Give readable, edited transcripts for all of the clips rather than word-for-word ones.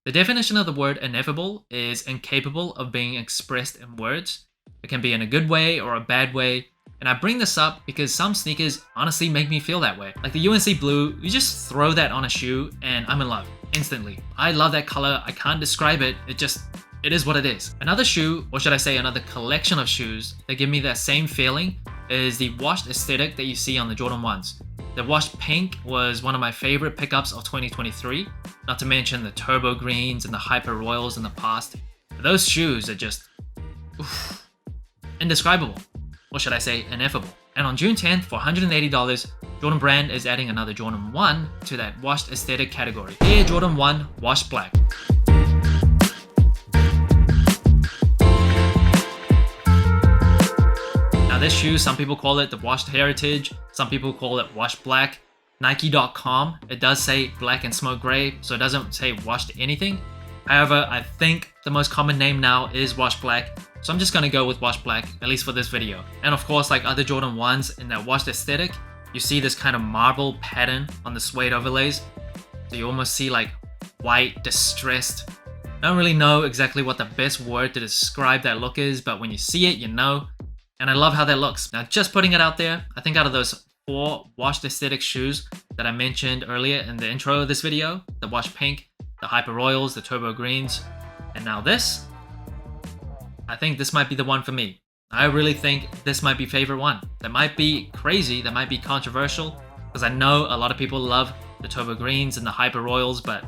The definition of the word ineffable is incapable of being expressed in words. It can be in a good way or a bad way. And I bring this up because some sneakers honestly make me feel that way. Like the UNC Blue, you just throw that on a shoe and I'm in love instantly. I love that color. I can't describe it. It is what it is. Another shoe, or should I say another collection of shoes that give me that same feeling is the washed aesthetic that you see on the Jordan 1s. The washed pink was one of my favorite pickups of 2023, not to mention the turbo greens and the hyper royals in the past. Those shoes are just indescribable, or should I say ineffable. And on June 10th, for $180, Jordan Brand is adding another Jordan 1 to that washed aesthetic category. Air Jordan 1 Washed Black. This shoe, some people call it the Washed Heritage, some people call it Washed Black. Nike.com, it does say black and smoke gray, so it doesn't say washed anything. However, I think the most common name now is Washed Black, so I'm just gonna go with Washed Black, at least for this video. And of course, like other Jordan 1s in that washed aesthetic, you see this kind of marble pattern on the suede overlays. So you almost see like white, distressed. I don't really know exactly what the best word to describe that look is, but when you see it, you know. And I love how that looks. Now, just putting it out there, I think out of those 4 washed aesthetic shoes that I mentioned earlier in the intro of this video, the washed pink, the hyper royals, the turbo greens, and now this, I think this might be the one for me. I really think this might be favorite one. That might be crazy, that might be controversial, because I know a lot of people love the turbo greens and the hyper royals, but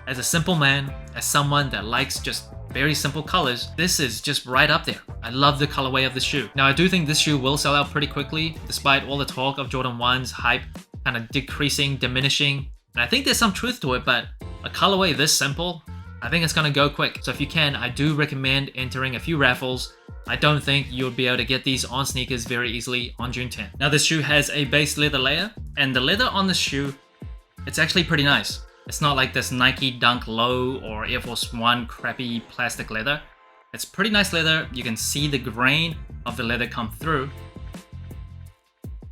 as a simple man, as someone that likes just very simple colors, this is just right up there. I love the colorway of the shoe. Now, I do think this shoe will sell out pretty quickly, despite all the talk of Jordan 1's hype kind of decreasing, diminishing. And I think there's some truth to it, but a colorway this simple, I think it's gonna go quick. So if you can, I do recommend entering a few raffles. I don't think you'll be able to get these on sneakers very easily on June 10th. Now, this shoe has a base leather layer, and the leather on the shoe, it's actually pretty nice. It's not like this Nike Dunk Low or Air Force One crappy plastic leather. It's pretty nice leather. You can see the grain of the leather come through.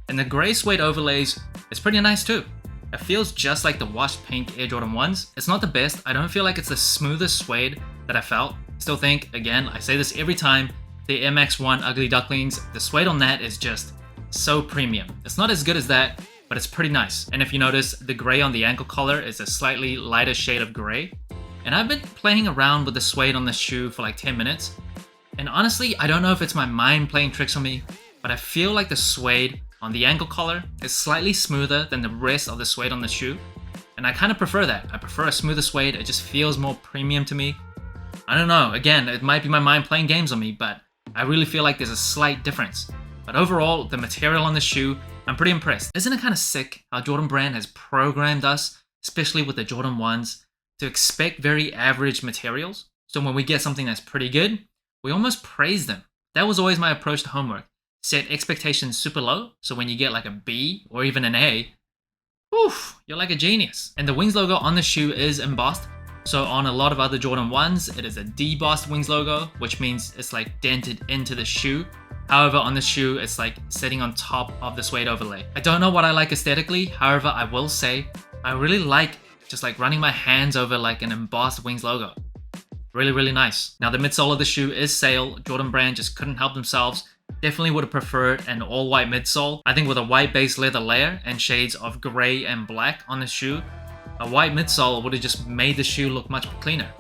And the gray suede overlays is pretty nice too. It feels just like the washed pink Air Jordan 1s. It's not the best. I don't feel like it's the smoothest suede that I felt. Still think, again, I say this every time, the Air Max 1 Ugly Ducklings, the suede on that is just so premium. It's not as good as that, but it's pretty nice. And if you notice, the gray on the ankle collar is a slightly lighter shade of gray. And I've been playing around with the suede on this shoe for like 10 minutes. And honestly, I don't know if it's my mind playing tricks on me, but I feel like the suede on the ankle collar is slightly smoother than the rest of the suede on the shoe. And I kind of prefer that. I prefer a smoother suede. It just feels more premium to me. I don't know, again, it might be my mind playing games on me, but I really feel like there's a slight difference. But overall, the material on the shoe, I'm pretty impressed. Isn't it kind of sick how Jordan Brand has programmed us, especially with the Jordan 1s, to expect very average materials? So when we get something that's pretty good, we almost praise them. That was always my approach to homework. Set expectations super low, so when you get like a B or even an A, oof, you're like a genius. And the Wings logo on the shoe is embossed. So on a lot of other Jordan 1s, it is a debossed Wings logo, which means it's like dented into the shoe. However, on the shoe, it's like sitting on top of the suede overlay. I don't know what I like aesthetically. However, I will say I really like just like running my hands over like an embossed Wings logo. Really, really nice. Now the midsole of the shoe is sail. Jordan Brand just couldn't help themselves. Definitely would have preferred an all white midsole. I think with a white base leather layer and shades of gray and black on the shoe, a white midsole would have just made the shoe look much cleaner.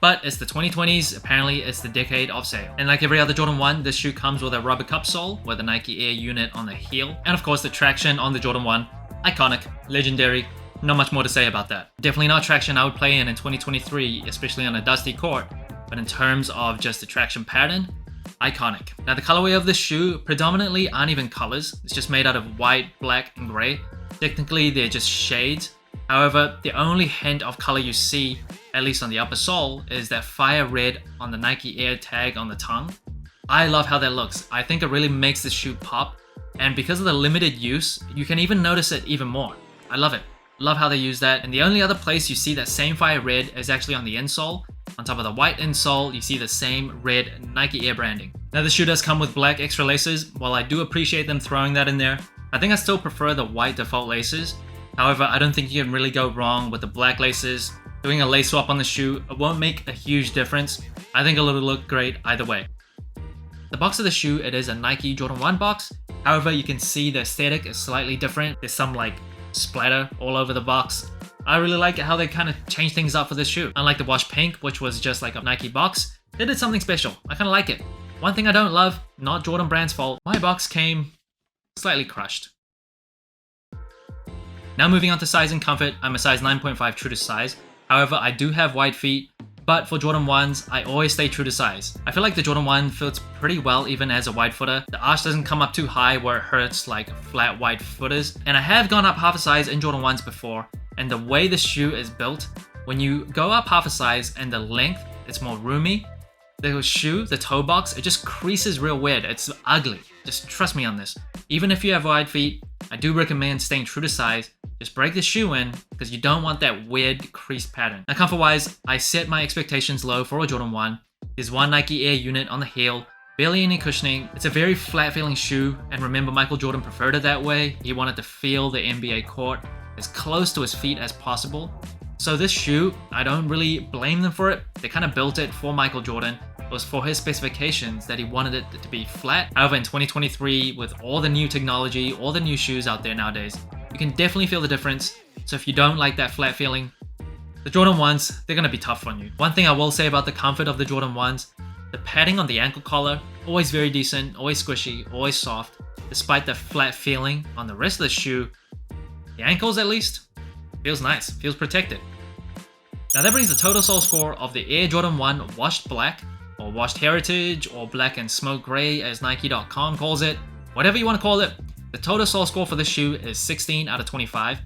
But it's the 2020s, apparently it's the decade of sail. And like every other Jordan 1, this shoe comes with a rubber cup sole with a Nike Air unit on the heel. And of course the traction on the Jordan 1, iconic, legendary, not much more to say about that. Definitely not traction I would play in 2023, especially on a dusty court. But in terms of just the traction pattern, iconic. Now the colorway of this shoe predominantly aren't even colors. It's just made out of white, black, and gray. Technically they're just shades. However, the only hint of color you see, at least on the upper sole, is that fire red on the Nike Air tag on the tongue. I love how that looks. I think it really makes the shoe pop, and because of the limited use, you can even notice it even more. I love it. Love how they use that. And the only other place you see that same fire red is actually on the insole. On top of the white insole, you see the same red Nike Air branding. Now the shoe does come with black extra laces. While I do appreciate them throwing that in there, I think I still prefer the white default laces. However, I don't think you can really go wrong with the black laces. Doing a lace swap on the shoe won't make a huge difference. I think it'll look great either way. The box of the shoe, it is a Nike Jordan 1 box. However, you can see the aesthetic is slightly different. There's some like splatter all over the box. I really like how they kind of changed things up for this shoe. Unlike the Wash Pink, which was just like a Nike box, they did something special. I kind of like it. One thing I don't love, not Jordan Brand's fault, my box came slightly crushed. Now moving on to size and comfort, I'm a size 9.5 true to size. However, I do have wide feet, but for Jordan 1s, I always stay true to size. I feel like the Jordan 1 fits pretty well even as a wide footer. The arch doesn't come up too high where it hurts like flat wide footers. And I have gone up half a size in Jordan 1s before, and the way the shoe is built, when you go up half a size and the length, it's more roomy. The shoe, the toe box, it just creases real weird. It's ugly. Just trust me on this. Even if you have wide feet, I do recommend staying true to size. Just break the shoe in because you don't want that weird creased pattern. Now comfort wise, I set my expectations low for a Jordan 1. There's one Nike Air unit on the heel, barely any cushioning. It's a very flat feeling shoe, and remember Michael Jordan preferred it that way. He wanted to feel the NBA court as close to his feet as possible. So this shoe, I don't really blame them for it. They kind of built it for Michael Jordan. It was for his specifications that he wanted it to be flat. However, in 2023, with all the new technology, all the new shoes out there nowadays, you can definitely feel the difference. So if you don't like that flat feeling, the Jordan 1s, they're going to be tough on you. One thing I will say about the comfort of the Jordan 1s, the padding on the ankle collar, always very decent, always squishy, always soft. Despite the flat feeling on the rest of the shoe, the ankles at least, feels nice, feels protected. Now that brings the total sole score of the Air Jordan 1 Washed Black, or Washed Heritage, or Black and Smoke Gray as Nike.com calls it. Whatever you want to call it, the total sole score for this shoe is 16 out of 25.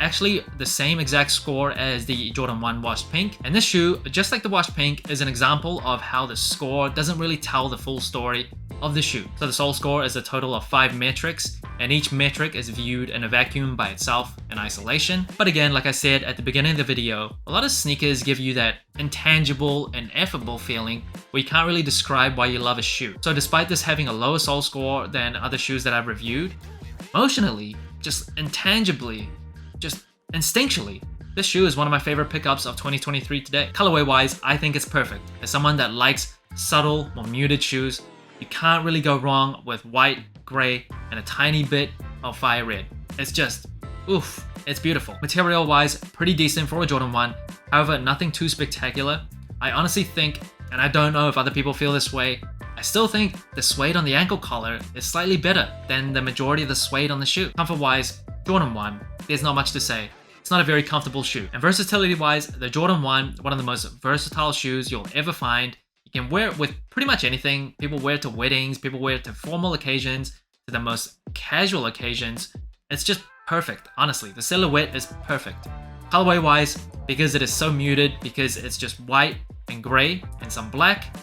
Actually, the same exact score as the Jordan 1 Washed Pink. And this shoe, just like the Washed Pink, is an example of how the score doesn't really tell the full story of the shoe. So the sole score is a total of 5 metrics, and each metric is viewed in a vacuum by itself in isolation. But again, like I said at the beginning of the video, a lot of sneakers give you that intangible and ineffable feeling where you can't really describe why you love a shoe. So despite this having a lower sole score than other shoes that I've reviewed, emotionally, just intangibly, just instinctually, this shoe is one of my favorite pickups of 2023 today. Colorway wise, I think it's perfect. As someone that likes subtle, more muted shoes, you can't really go wrong with white, gray, and a tiny bit of fire red. It's just, oof, it's beautiful. Material wise, pretty decent for a Jordan 1. However, nothing too spectacular. I honestly think, and I don't know if other people feel this way, I still think the suede on the ankle collar is slightly better than the majority of the suede on the shoe. Comfort wise, Jordan 1, there's not much to say. It's not a very comfortable shoe. And versatility wise, the Jordan 1, one of the most versatile shoes you'll ever find. You can wear it with pretty much anything. People wear it to weddings, people wear it to formal occasions, to the most casual occasions. It's just perfect, honestly. The silhouette is perfect. Colorway wise, because it is so muted, because it's just white and gray and some black,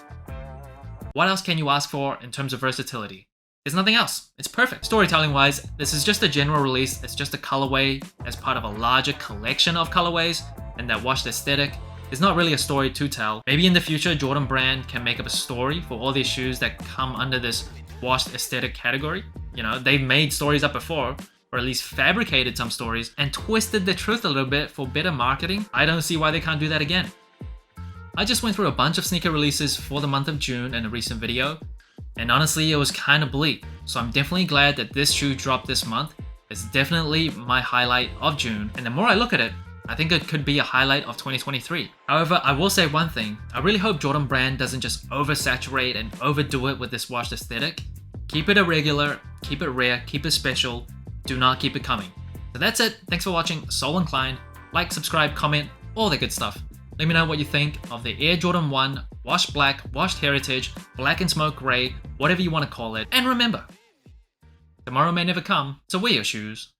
what else can you ask for in terms of versatility? There's nothing else. It's perfect. Storytelling wise, this is just a general release. It's just a colorway as part of a larger collection of colorways, and that washed aesthetic. There's not really a story to tell. Maybe in the future, Jordan Brand can make up a story for all these shoes that come under this washed aesthetic category. You know, they've made stories up before, or at least fabricated some stories and twisted the truth a little bit for better marketing. I don't see why they can't do that again. I just went through a bunch of sneaker releases for the month of June in a recent video, and honestly, it was kind of bleak. So I'm definitely glad that this shoe dropped this month. It's definitely my highlight of June, and the more I look at it, I think it could be a highlight of 2023. However, I will say one thing. I really hope Jordan Brand doesn't just oversaturate and overdo it with this washed aesthetic. Keep it irregular, keep it rare, keep it special. Do not keep it coming. So that's it. Thanks for watching Sole Inclined. Like, subscribe, comment, all the good stuff. Let me know what you think of the Air Jordan 1 Washed Black, Washed Heritage, Black and Smoke Gray, whatever you want to call it. And remember, tomorrow may never come, so wear your shoes.